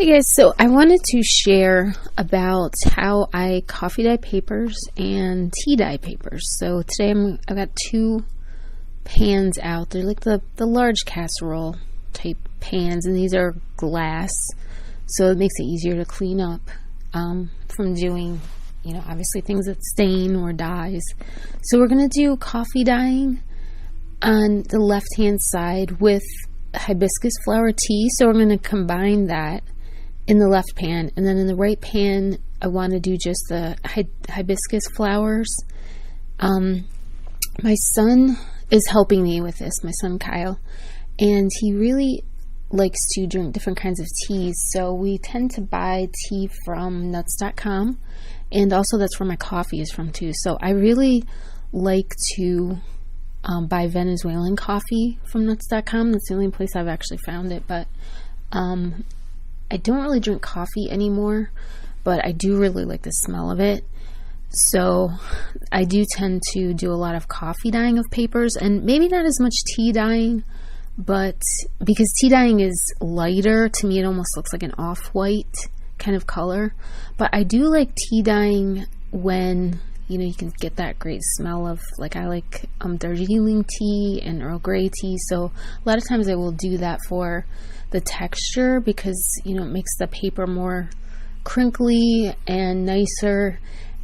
Hey guys, so I wanted to share about how I coffee dye papers and tea dye papers. So today I've got two pans out. They're like the large casserole type pans, and these are glass, so it makes it easier to clean up from doing, obviously things that stain or dyes. So we're going to do coffee dyeing on the left hand side with hibiscus flower tea. So we're going to combine that in the left pan, and then in the right pan I want to do just the hibiscus flowers. My son is helping me with this, my son Kyle, and he really likes to drink different kinds of teas, so we tend to buy tea from nuts.com, and also that's where my coffee is from too. So I really like to buy Venezuelan coffee from nuts.com. That's the only place I've actually found it, but I don't really drink coffee anymore, but I do really like the smell of it. So I do tend to do a lot of coffee dyeing of papers, and maybe not as much tea dyeing, but because tea dyeing is lighter, to me it almost looks like an off-white kind of color. But I do like tea dyeing when, you can get that great smell of, like, I like Darjeeling tea and Earl Grey tea, so a lot of times I will do that for the texture, because it makes the paper more crinkly and nicer.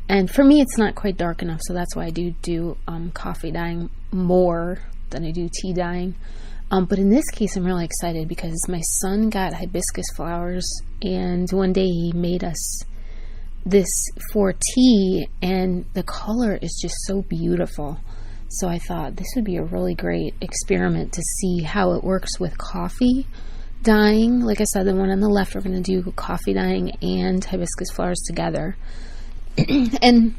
And for me it's not quite dark enough, so that's why I do coffee dyeing more than I do tea dyeing. But in this case I'm really excited because my son got hibiscus flowers, and one day he made us this for tea, and the color is just so beautiful. So I thought this would be a really great experiment to see how it works with coffee dyeing. Like I said, the one on the left, we're going to do coffee dyeing and hibiscus flowers together. And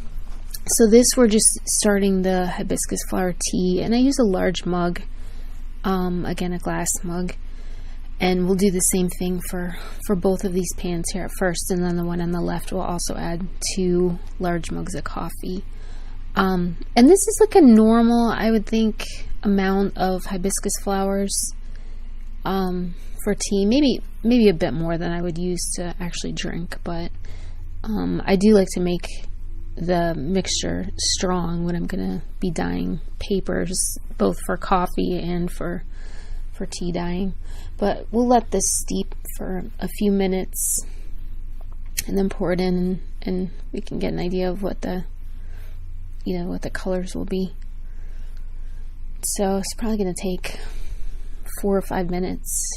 so this, we're just starting the hibiscus flower tea, and I use a large mug, again a glass mug, and we'll do the same thing for both of these pans here at first, and then the one on the left we'll also add 2 large mugs of coffee. And this is like a normal, I would think, amount of hibiscus flowers for tea, maybe a bit more than I would use to actually drink, but I do like to make the mixture strong when I'm gonna be dyeing papers, both for coffee and for tea dyeing. But we'll let this steep for a few minutes and then pour it in, and we can get an idea of what the colors will be. So it's probably going to take 4 or 5 minutes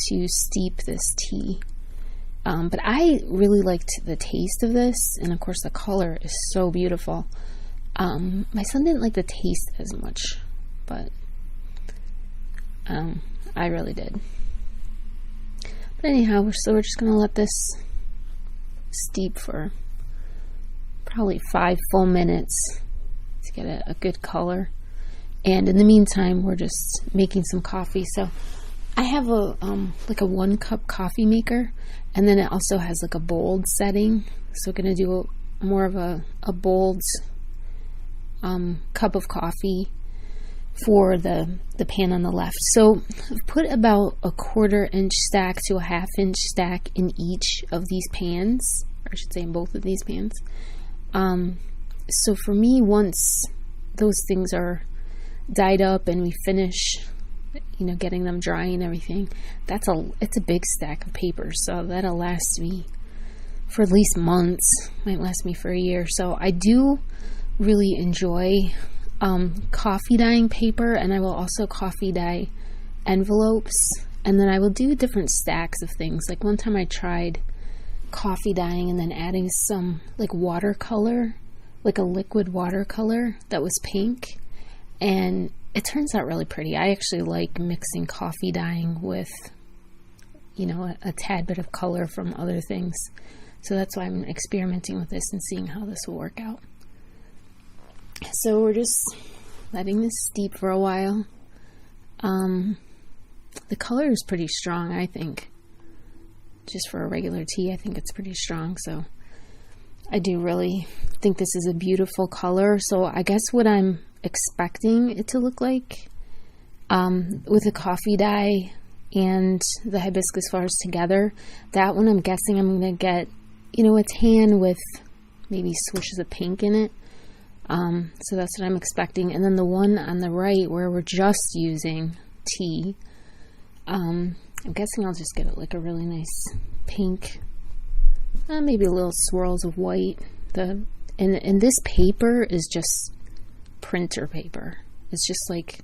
to steep this tea. But I really liked the taste of this, and of course the color is so beautiful. My son didn't like the taste as much, but I really did. But anyhow, we're just going to let this steep for probably 5 full minutes to get a good color. And in the meantime, we're just making some coffee. So I have a 1 cup coffee maker, and then it also has like a bold setting. So I'm going to do more of a bold cup of coffee for the pan on the left. So I've put about a 1/4 inch stack to a 1/2 inch stack in each of these pans, or I should say in both of these pans. So for me, once those things are dyed up and we finish getting them dry and everything, it's a big stack of papers, so that'll last me for at least months, might last me for a year. So I do really enjoy coffee dyeing paper, and I will also coffee dye envelopes, and then I will do different stacks of things. Like one time I tried coffee dyeing and then adding some like watercolor, like a liquid watercolor that was pink, and it turns out really pretty. I actually like mixing coffee dyeing with a tad bit of color from other things, so that's why I'm experimenting with this and seeing how this will work out. So we're just letting this steep for a while. The color is pretty strong, I think. Just for a regular tea, I think it's pretty strong. So I do really think this is a beautiful color. So I guess what I'm expecting it to look like with a coffee dye and the hibiscus flowers together. That one I'm guessing I'm going to get, a tan with maybe swishes of pink in it. So that's what I'm expecting. And then the one on the right where we're just using tea, I'm guessing I'll just get it like a really nice pink, maybe a little swirls of white. And this paper is just printer paper. It's just like,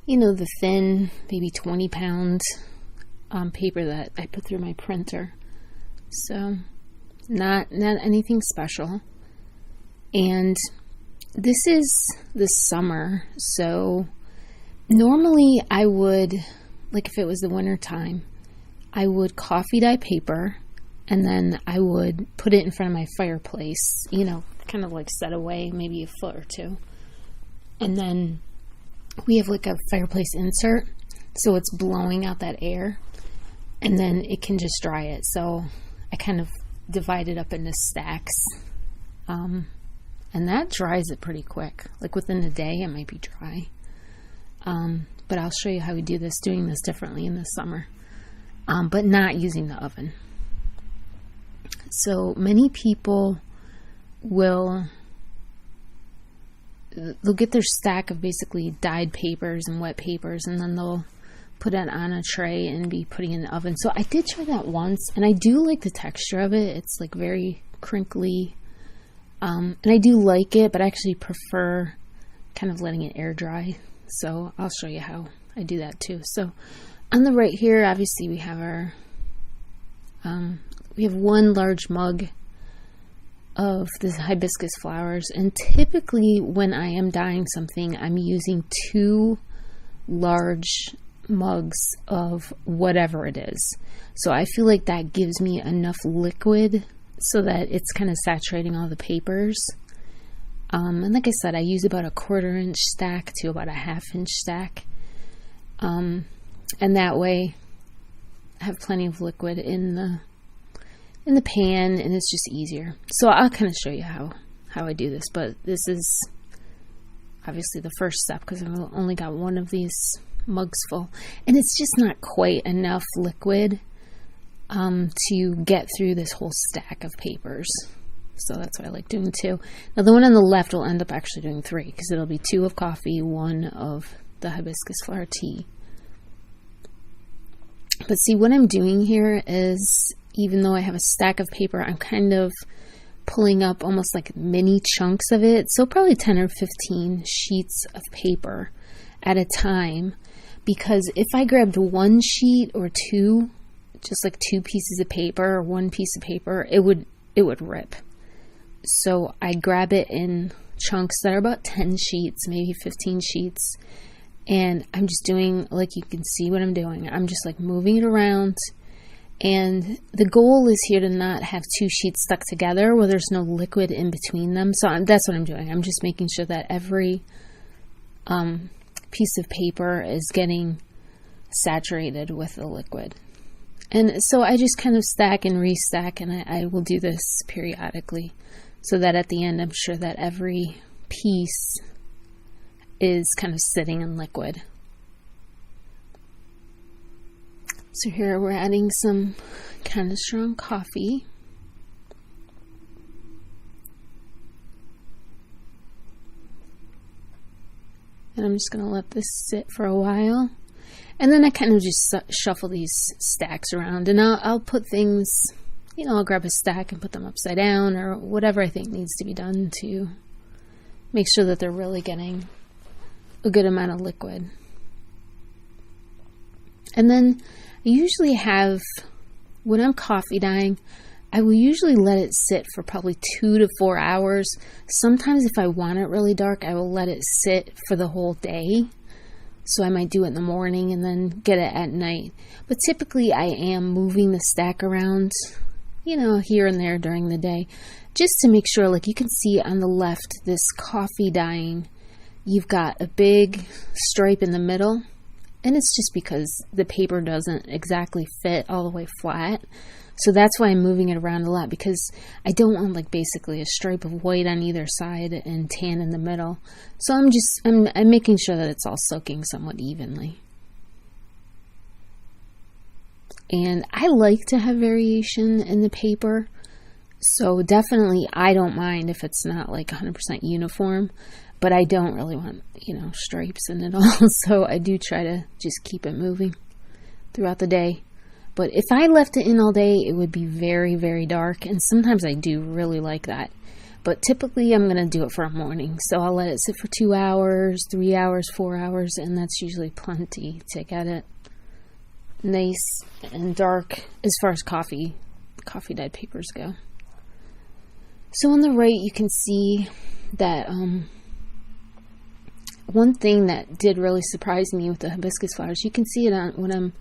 the thin, maybe 20-pound paper that I put through my printer. So not anything special. And this is the summer, so normally I would, like if it was the winter time, I would coffee dye paper, and then I would put it in front of my fireplace, kind of like set away maybe a foot or two. And then we have like a fireplace insert, so it's blowing out that air, and then it can just dry it. So I kind of divide it up into stacks, and that dries it pretty quick. Like within a day it might be dry. But I'll show you how we do this, doing this differently in the summer, but not using the oven. So many people they'll get their stack of basically dyed papers and wet papers, and then they'll put it on a tray and be putting it in the oven. So I did try that once, and I do like the texture of it. It's like very crinkly, and I do like it, but I actually prefer kind of letting it air dry. So I'll show you how I do that too. So on the right here, obviously we have our we have one large mug of the hibiscus flowers, and typically when I am dyeing something, I'm using 2 large mugs of whatever it is. So I feel like that gives me enough liquid so that it's kind of saturating all the papers. And like I said, I use about a 1/4 inch stack to about a 1/2 inch stack. And that way I have plenty of liquid in the pan, and it's just easier. So I'll kind of show you how I do this, but this is obviously the first step because I've only got one of these mugs full, and it's just not quite enough liquid to get through this whole stack of papers. So that's what I like doing 2. Now the one on the left will end up actually doing 3 because it'll be 2 of coffee, 1 of the hibiscus flower tea. But see, what I'm doing here is, even though I have a stack of paper, I'm kind of pulling up almost like mini chunks of it. So probably 10 or 15 sheets of paper at a time. Because if I grabbed 1 sheet or 2, just like 2 pieces of paper or 1 piece of paper, it would rip. So I grab it in chunks that are about 10 sheets, maybe 15 sheets. And I'm just doing, like you can see what I'm doing. I'm just like moving it around. And the goal is here to not have 2 sheets stuck together where there's no liquid in between them. So that's what I'm doing. I'm just making sure that every piece of paper is getting saturated with the liquid. And so I just kind of stack and restack, and I will do this periodically so that at the end I'm sure that every piece is kind of sitting in liquid. So here we're adding some kind of strong coffee. And I'm just going to let this sit for a while. And then I kind of just shuffle these stacks around. And I'll put things, I'll grab a stack and put them upside down or whatever I think needs to be done to make sure that they're really getting a good amount of liquid. And then I usually have, when I'm coffee dyeing, I will usually let it sit for probably 2 to 4 hours. Sometimes if I want it really dark, I will let it sit for the whole day. So I might do it in the morning and then get it at night. But typically I am moving the stack around, here and there during the day, just to make sure, like you can see on the left, this coffee dyeing, you've got a big stripe in the middle. And it's just because the paper doesn't exactly fit all the way flat. So that's why I'm moving it around a lot, because I don't want like basically a stripe of white on either side and tan in the middle. So I'm making sure that it's all soaking somewhat evenly. And I like to have variation in the paper. So definitely I don't mind if it's not like 100% uniform, but I don't really want, stripes in it all. So I do try to just keep it moving throughout the day. But if I left it in all day, it would be very, very dark. And sometimes I do really like that. But typically I'm going to do it for a morning. So I'll let it sit for 2 hours, 3 hours, 4 hours, and that's usually plenty to get it nice and dark as far as coffee dyed papers go. So on the right, you can see that one thing that did really surprise me with the hibiscus flowers, you can see it on when I'm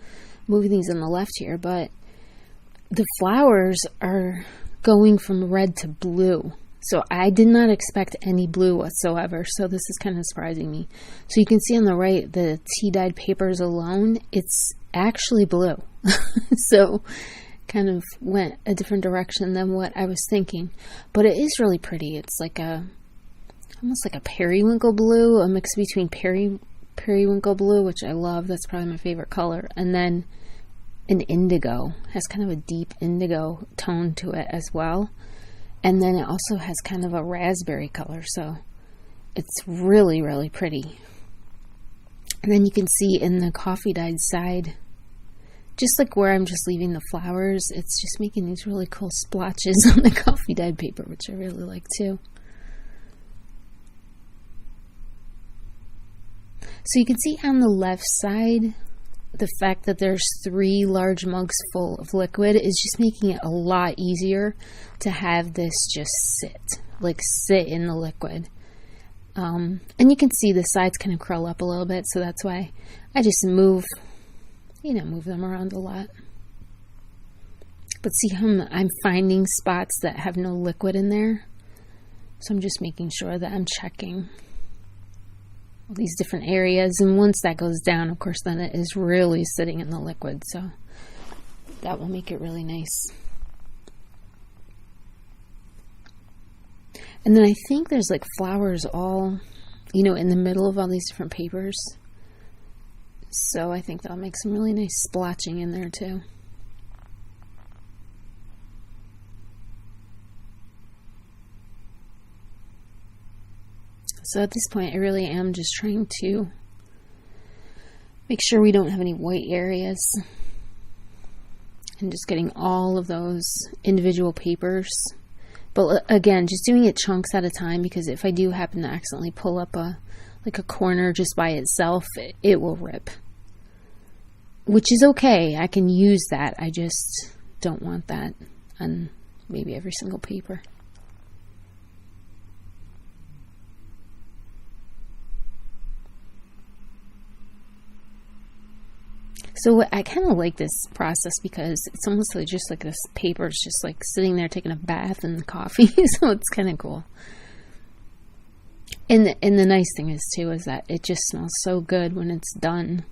moving these on the left here, but the flowers are going from red to blue. So I did not expect any blue whatsoever. So this is kind of surprising me. So you can see on the right, the tea dyed papers alone, it's actually blue. So kind of went a different direction than what I was thinking. But it is really pretty. It's like almost like a periwinkle blue, a mix between periwinkle blue, which I love. That's probably my favorite color. And then an indigo. Has kind of a deep indigo tone to it as well. And then it also has kind of a raspberry color, so it's really, really pretty. And then you can see in the coffee dyed side, just like where I'm just leaving the flowers, it's just making these really cool splotches on the coffee dyed paper, which I really like too. So you can see on the left side, the fact that there's 3 large mugs full of liquid is just making it a lot easier to have this just sit in the liquid. And you can see the sides kind of curl up a little bit, so that's why I just move them around a lot. But see how I'm finding spots that have no liquid in there? So I'm just making sure that I'm checking these different areas, and once that goes down, of course, then it is really sitting in the liquid, so that will make it really nice. And then I think there's like flowers all, in the middle of all these different papers, so I think that'll make some really nice splotching in there too. So at this point, I really am just trying to make sure we don't have any white areas. And just getting all of those individual papers. But again, just doing it chunks at a time, because if I do happen to accidentally pull up a corner just by itself, it will rip. Which is okay. I can use that. I just don't want that on maybe every single paper. So I kind of like this process because it's almost like just like this paper is just like sitting there taking a bath in the coffee. So it's kind of cool. And the nice thing is too is that it just smells so good when it's done.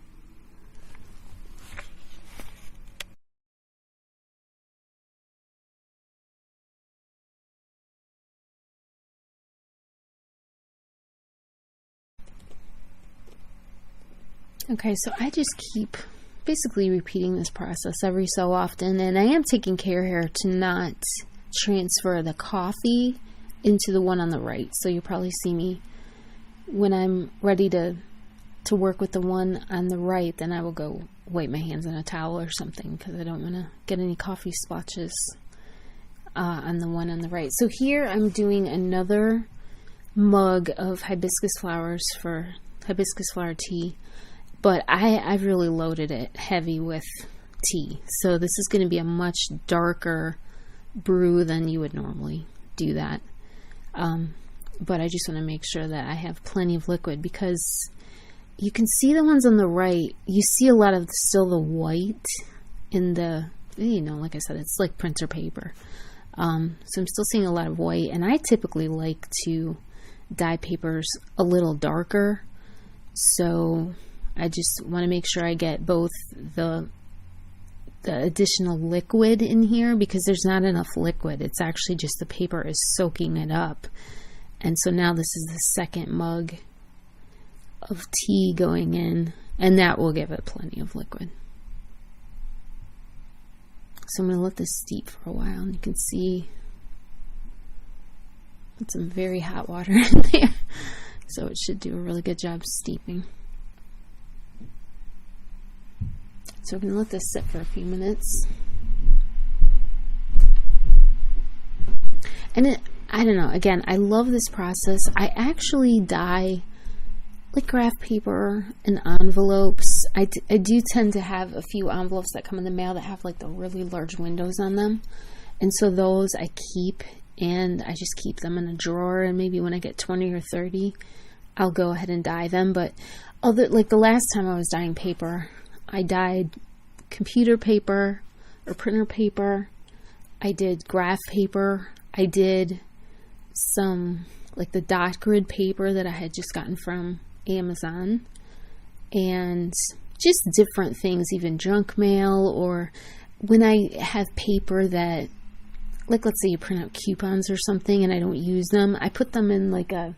Okay, so I just keep basically repeating this process every so often, and I am taking care here to not transfer the coffee into the one on the right. So you'll probably see me when I'm ready to work with the one on the right, then I will go wipe my hands in a towel or something, because I don't want to get any coffee splotches on the one on the right. So here I'm doing another mug of hibiscus flowers for hibiscus flower tea. But I've really loaded it heavy with tea. So this is going to be a much darker brew than you would normally do that. But I just want to make sure that I have plenty of liquid, because you can see the ones on the right. You see a lot of still the white in the, like I said, it's like printer paper. So I'm still seeing a lot of white. And I typically like to dye papers a little darker. So I just want to make sure I get both the additional liquid in here, because there's not enough liquid. It's actually just the paper is soaking it up. And so now this is the second mug of tea going in, and that will give it plenty of liquid. So I'm going to let this steep for a while, and you can see put some very hot water in there. So it should do a really good job steeping. So we're going to let this sit for a few minutes. And I don't know, again, I love this process. I actually dye like graph paper and envelopes. I do tend to have a few envelopes that come in the mail that have like the really large windows on them. And so those I keep, and I just keep them in a drawer, and maybe when I get 20 or 30, I'll go ahead and dye them. But like the last time I was dyeing paper, I dyed computer paper or printer paper. I did graph paper. I did some like the dot grid paper that I had just gotten from Amazon, and just different things, even junk mail, or when I have paper that, like let's say you print out coupons or something and I don't use them, I put them in like a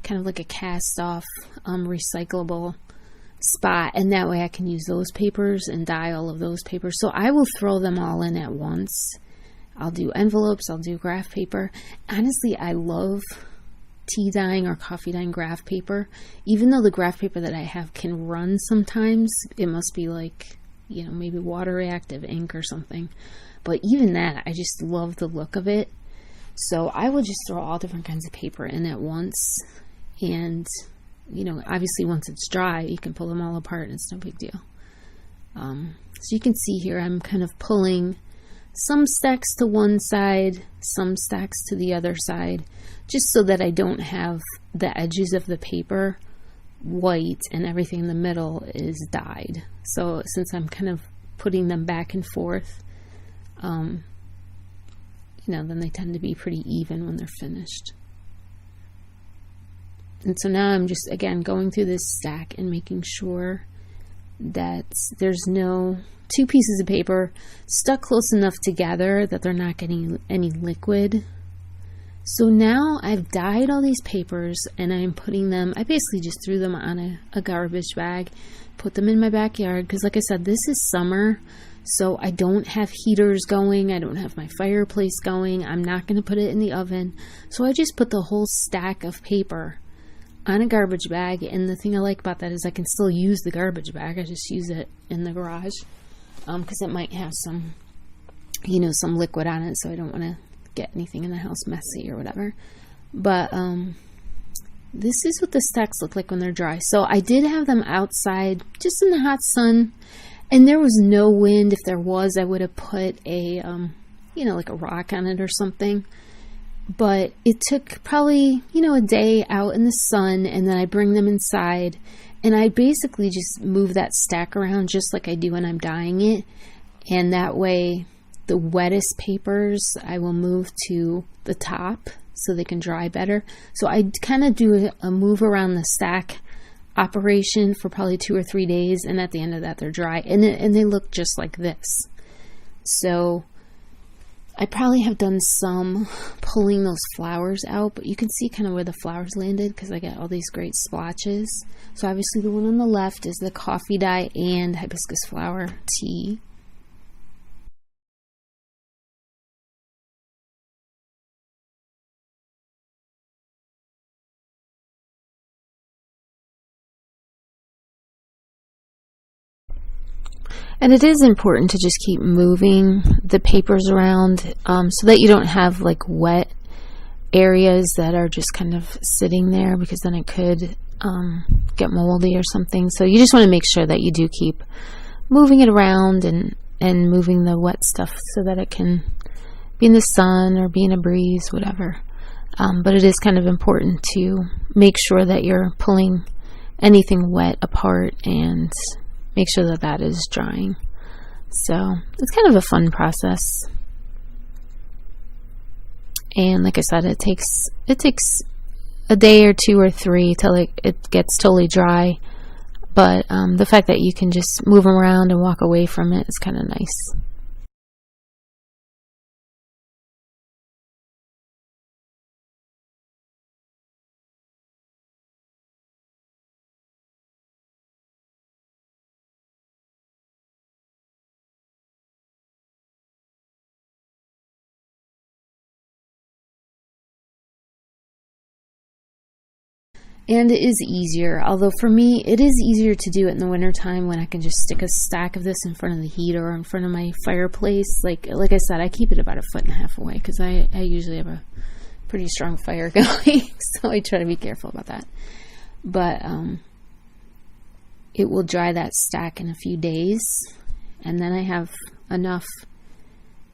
kind of like a cast off recyclable spot, and that way I can use those papers and dye all of those papers. So I will throw them all in at once. I'll do envelopes, I'll do graph paper. Honestly, I love tea dyeing or coffee dyeing graph paper. Even though the graph paper that I have can run sometimes, it must be like, you know, maybe water reactive ink or something. But even that, I just love the look of it. So I will just throw all different kinds of paper in at once. And, you know, obviously once it's dry, you can pull them all apart and it's no big deal. So you can see here, I'm kind of pulling some stacks to one side, some stacks to the other side, just so that I don't have the edges of the paper white and everything in the middle is dyed. So since I'm kind of putting them back and forth, you know, then they tend to be pretty even when they're finished. And so now I'm just, again, going through this stack and making sure that there's no two pieces of paper stuck close enough together that they're not getting any liquid. So now I've dyed all these papers and I'm putting them, I basically just threw them on a garbage bag, put them in my backyard, because like I said, this is summer, so I don't have heaters going, I don't have my fireplace going, I'm not going to put it in the oven. So I just put the whole stack of paper on a garbage bag, and the thing I like about that is I can still use the garbage bag. I just use it in the garage because it might have some, you know, some liquid on it, so I don't want to get anything in the house messy or whatever. But this is what the stacks look like when they're dry. So I did have them outside just in the hot sun, and there was no wind. If there was, I would have put a you know, like a rock on it or something. But it took probably, you know, a day out in the sun, and then I bring them inside, and I basically just move that stack around just like I do when I'm dyeing it. And that way the wettest papers I will move to the top so they can dry better. So I kind of do a move around the stack operation for probably 2 or 3 days, and at the end of that they're dry, and they look just like this. So I probably have done some pulling those flowers out, but you can see kind of where the flowers landed because I got all these great splotches. So obviously the one on the left is the coffee dye and hibiscus flower tea. And it is important to just keep moving the papers around so that you don't have like wet areas that are just kind of sitting there, because then it could get moldy or something. So you just want to make sure that you do keep moving it around and moving the wet stuff so that it can be in the sun or be in a breeze, whatever. But it is kind of important to make sure that you're pulling anything wet apart and make sure that that is drying. So it's kind of a fun process. And like I said, it takes a day or 2 or 3 till it gets totally dry. But the fact that you can just move them around and walk away from it is kind of nice. And it is easier, although for me, it is easier to do it in the wintertime when I can just stick a stack of this in front of the heater or in front of my fireplace. Like I said, I keep it about 1.5 feet away because I usually have a pretty strong fire going, so I try to be careful about that. But it will dry that stack in a few days, and then I have enough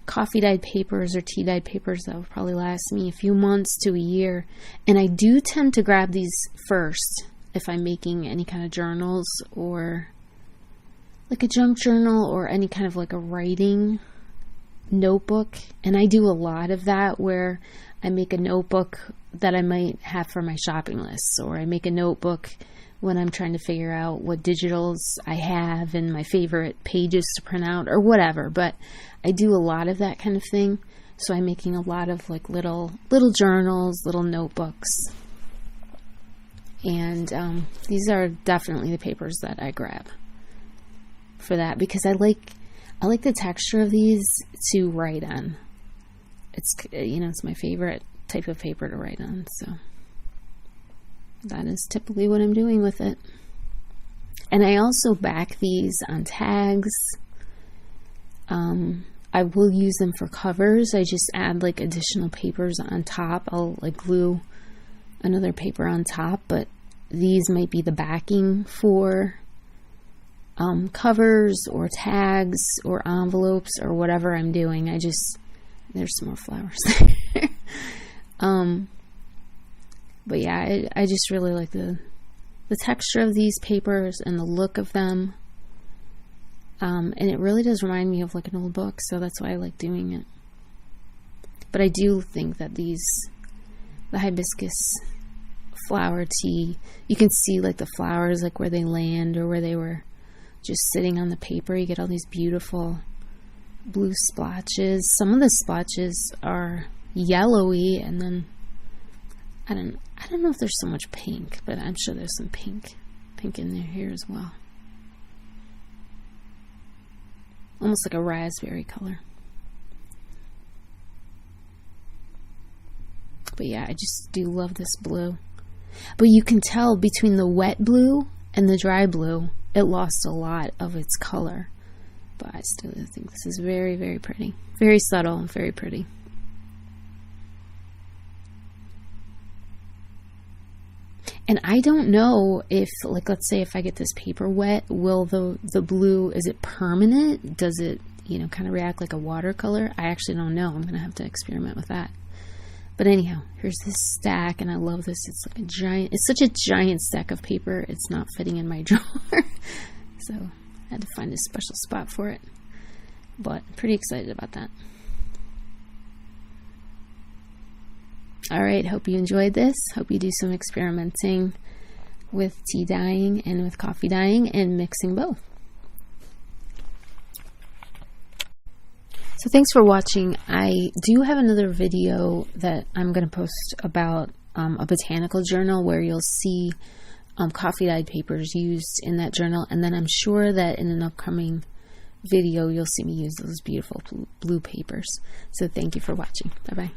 coffee dyed papers or tea dyed papers that will probably last me a few months to a year. And I do tend to grab these first if I'm making any kind of journals, or like a junk journal, or any kind of like a writing notebook. And I do a lot of that, where I make a notebook that I might have for my shopping lists, or I make a notebook when I'm trying to figure out what digitals I have and my favorite pages to print out or whatever. But I do a lot of that kind of thing. So I'm making a lot of like little journals, little notebooks. And these are definitely the papers that I grab for that, because I like the texture of these to write on. It's, it's my favorite type of paper to write on, so that is typically what I'm doing with it. And I also back these on tags. I will use them for covers. I just add like additional papers on top. I'll like glue another paper on top, but these might be the backing for covers or tags or envelopes or whatever I'm doing. There's some more flowers there. But yeah, I just really like the texture of these papers and the look of them. And it really does remind me of like an old book, so that's why I like doing it. But I do think that the hibiscus flower tea, you can see like the flowers, like where they land or where they were just sitting on the paper. You get all these beautiful blue splotches. Some of the splotches are yellowy, and then I don't know if there's so much pink, but I'm sure there's some pink in there here as well. Almost like a raspberry color. But yeah, I just do love this blue. But you can tell between the wet blue and the dry blue, it lost a lot of its color. But I still think this is very, very pretty. Very subtle and very pretty. And I don't know if, like, let's say if I get this paper wet, will the blue, is it permanent? Does it, kind of react like a watercolor? I actually don't know. I'm going to have to experiment with that. But anyhow, here's this stack, and I love this. It's like it's such a giant stack of paper, it's not fitting in my drawer. So I had to find a special spot for it. But I'm pretty excited about that. All right, hope you enjoyed this. Hope you do some experimenting with tea dyeing and with coffee dyeing and mixing both. So thanks for watching. I do have another video that I'm going to post about a botanical journal where you'll see coffee dyed papers used in that journal. And then I'm sure that in an upcoming video, you'll see me use those beautiful blue papers. So thank you for watching. Bye-bye.